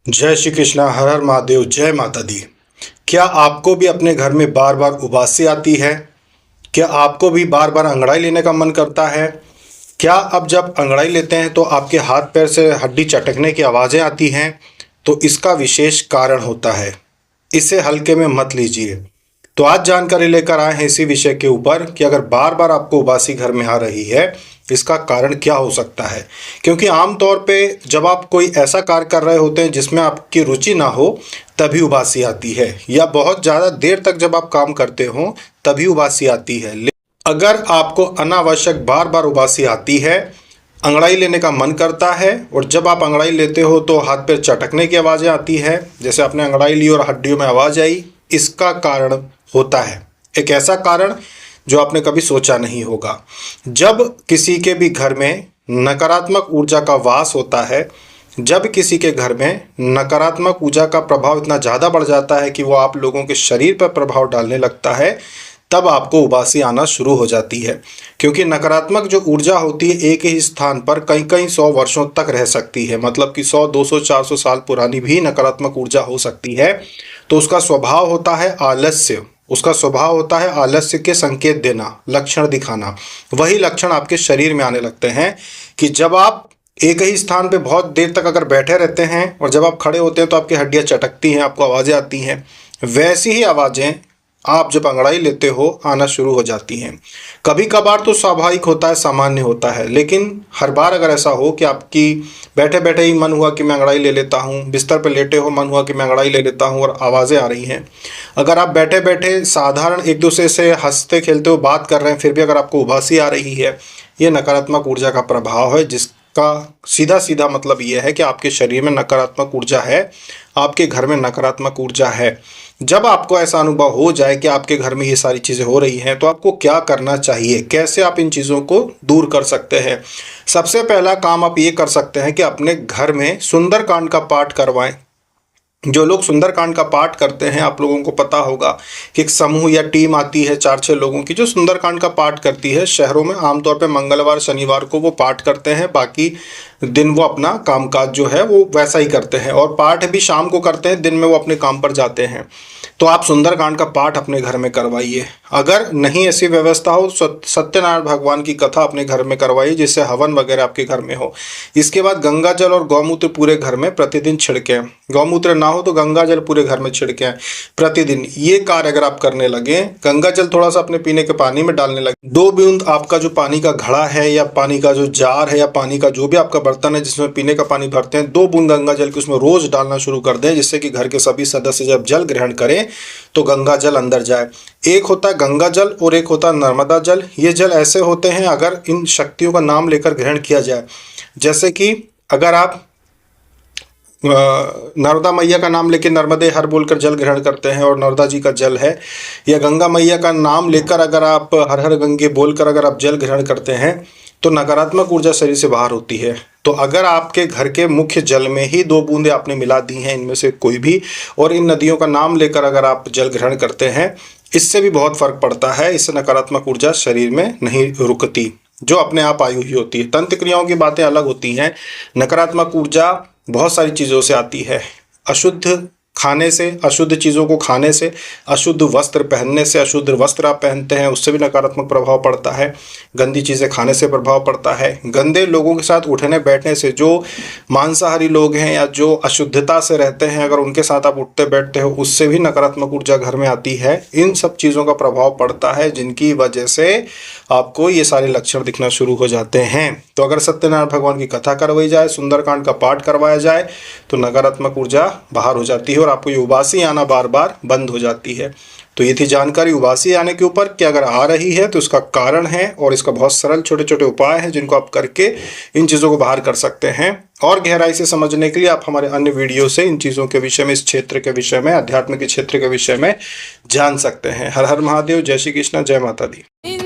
जय श्री कृष्णा। हर हर महादेव। जय माता दी। क्या आपको भी अपने घर में बार बार उबासी आती है? क्या आपको भी बार बार अंगड़ाई लेने का मन करता है? क्या अब जब अंगड़ाई लेते हैं तो आपके हाथ पैर से हड्डी चटकने की आवाज़ें आती हैं? तो इसका विशेष कारण होता है। इसे हल्के में मत लीजिए। तो आज जानकारी लेकर आए हैं इसी विषय के ऊपर कि अगर बार बार आपको उबासी घर में आ रही है, इसका कारण क्या हो सकता है। क्योंकि आमतौर पे जब आप कोई ऐसा कार्य कर रहे होते हैं जिसमें आपकी रुचि ना हो, तभी उबासी आती है, या बहुत ज़्यादा देर तक जब आप काम करते हो तभी उबासी आती है। अगर आपको अनावश्यक बार बार उबासी आती है, अंगड़ाई लेने का मन करता है और जब आप अंगड़ाई लेते हो तो हाथ पैर चटकने की आवाज़ें आती है, जैसे आपने अंगड़ाई ली और हड्डियों में आवाज़ आई, इसका कारण होता है एक ऐसा कारण जो आपने कभी सोचा नहीं होगा। जब किसी के भी घर में नकारात्मक ऊर्जा का वास होता है, जब किसी के घर में नकारात्मक ऊर्जा का प्रभाव इतना ज़्यादा बढ़ जाता है कि वो आप लोगों के शरीर पर प्रभाव डालने लगता है, तब आपको उबासी आना शुरू हो जाती है। क्योंकि नकारात्मक जो ऊर्जा होती है एक ही स्थान पर कई कई 100 वर्षों तक रह सकती है, मतलब कि 100 200 400 साल पुरानी भी नकारात्मक ऊर्जा हो सकती है। तो उसका स्वभाव होता है आलस्य, उसका स्वभाव होता है आलस्य के संकेत देना, लक्षण दिखाना। वही लक्षण आपके शरीर में आने लगते हैं कि जब आप एक ही स्थान पे बहुत देर तक अगर बैठे रहते हैं और जब आप खड़े होते हैं तो आपकी हड्डियां चटकती हैं, आपको आवाज़ें आती हैं। वैसी ही आवाज़ें आप जब अंगड़ाई लेते हो आना शुरू हो जाती हैं। कभी कभार तो स्वाभाविक होता है, सामान्य होता है, लेकिन हर बार अगर ऐसा हो कि आपकी बैठे बैठे ही मन हुआ कि मैं अंगड़ाई ले लेता हूँ, बिस्तर पर लेटे हो मन हुआ कि मैं अंगड़ाई ले लेता हूँ और आवाज़ें आ रही हैं। अगर आप बैठे बैठे साधारण एक दूसरे से हंसते खेलते हो बात कर रहे हैं, फिर भी अगर आपको उबासी आ रही है, ये नकारात्मक ऊर्जा का प्रभाव है, जिसका सीधा सीधा मतलब ये है कि आपके शरीर में नकारात्मक ऊर्जा है, आपके घर में नकारात्मक ऊर्जा है। जब आपको ऐसा अनुभव हो जाए कि आपके घर में ये सारी चीज़ें हो रही हैं, तो आपको क्या करना चाहिए, कैसे आप इन चीज़ों को दूर कर सकते हैं। सबसे पहला काम आप ये कर सकते हैं कि अपने घर में सुंदरकांड का पाठ करवाएं। जो लोग सुंदरकांड का पाठ करते हैं, आप लोगों को पता होगा कि एक समूह या टीम आती है 4-6 लोगों की जो सुंदरकांड का पाठ करती है। शहरों में आमतौर पर मंगलवार शनिवार को वो पाठ करते हैं, बाकी दिन वो अपना कामकाज जो है वो वैसा ही करते हैं, और पाठ भी शाम को करते हैं, दिन में वो अपने काम पर जाते हैं। तो आप सुंदरकांड का पाठ अपने घर में करवाइए। अगर नहीं ऐसी व्यवस्था हो, सत्यनारायण भगवान की कथा अपने घर में करवाइए, जिससे हवन वगैरह आपके घर में हो। इसके बाद गंगा जल और गौमूत्र पूरे घर में प्रतिदिन छिड़कें। गौमूत्र ना हो तो गंगा जल पूरे घर में छिड़कें प्रतिदिन। ये कार्य अगर आप करने लगे, गंगा जल थोड़ा सा अपने पीने के पानी में डालने लगे, 2 बूंद आपका जो पानी का घड़ा है या पानी का जो जार है या पानी का जो भी आपका बर्तन है जिसमें पीने का पानी भरते हैं, 2 बूंद गंगा जल की उसमें रोज डालना शुरू कर दें, जिससे कि घर के सभी सदस्य जब जल ग्रहण करें तो गंगा जल अंदर जाए। एक होता है गंगा जल और एक होता है नर्मदा जल। ये जल ऐसे होते हैं, अगर इन शक्तियों का नाम लेकर ग्रहण किया जाए, जैसे कि अगर आप नर्मदा मैया का नाम लेकर नर्मदे हर बोलकर जल ग्रहण करते हैं और नर्मदा जी का जल है, या गंगा मैया का नाम लेकर अगर आप हर हर गंगे बोलकर अगर आप जल ग्रहण करते हैं, तो नकारात्मक ऊर्जा शरीर से बाहर होती है। तो अगर आपके घर के मुख्य जल में ही 2 बूंदें आपने मिला दी हैं, इनमें से कोई भी, और इन नदियों का नाम लेकर अगर आप जल ग्रहण करते हैं, इससे भी बहुत फर्क पड़ता है। इससे नकारात्मक ऊर्जा शरीर में नहीं रुकती, जो अपने आप आई हुई होती है। तंत्र क्रियाओं की बातें अलग होती हैं। नकारात्मक ऊर्जा बहुत सारी चीज़ों से आती है। अशुद्ध खाने से, अशुद्ध चीज़ों को खाने से, अशुद्ध वस्त्र पहनने से, अशुद्ध वस्त्र आप पहनते हैं उससे भी नकारात्मक प्रभाव पड़ता है। गंदी चीज़ें खाने से प्रभाव पड़ता है। गंदे लोगों के साथ उठने बैठने से, जो मांसाहारी लोग हैं या जो अशुद्धता से रहते हैं, अगर उनके साथ आप उठते बैठते हो, उससे भी नकारात्मक ऊर्जा घर में आती है। इन सब चीज़ों का प्रभाव पड़ता है, जिनकी वजह से आपको ये सारे लक्षण दिखना शुरू हो जाते हैं। तो अगर सत्यनारायण भगवान की कथा करवाई जाए, सुंदरकांड का पाठ करवाया जाए, तो नकारात्मक ऊर्जा बाहर हो जाती है और आपको ये उबासी आना बार बार बंद हो जाती है। तो ये थी जानकारी उबासी आने के ऊपर कि अगर आ रही है तो इसका कारण है, और इसका बहुत सरल छोटे छोटे उपाय हैं जिनको आप करके इन चीज़ों को बाहर कर सकते हैं। और गहराई से समझने के लिए आप हमारे अन्य वीडियो से इन चीज़ों के विषय में, इस क्षेत्र के विषय में, अध्यात्म के क्षेत्र के विषय में जान सकते हैं। हर हर महादेव। जय श्री कृष्ण। जय माता दी।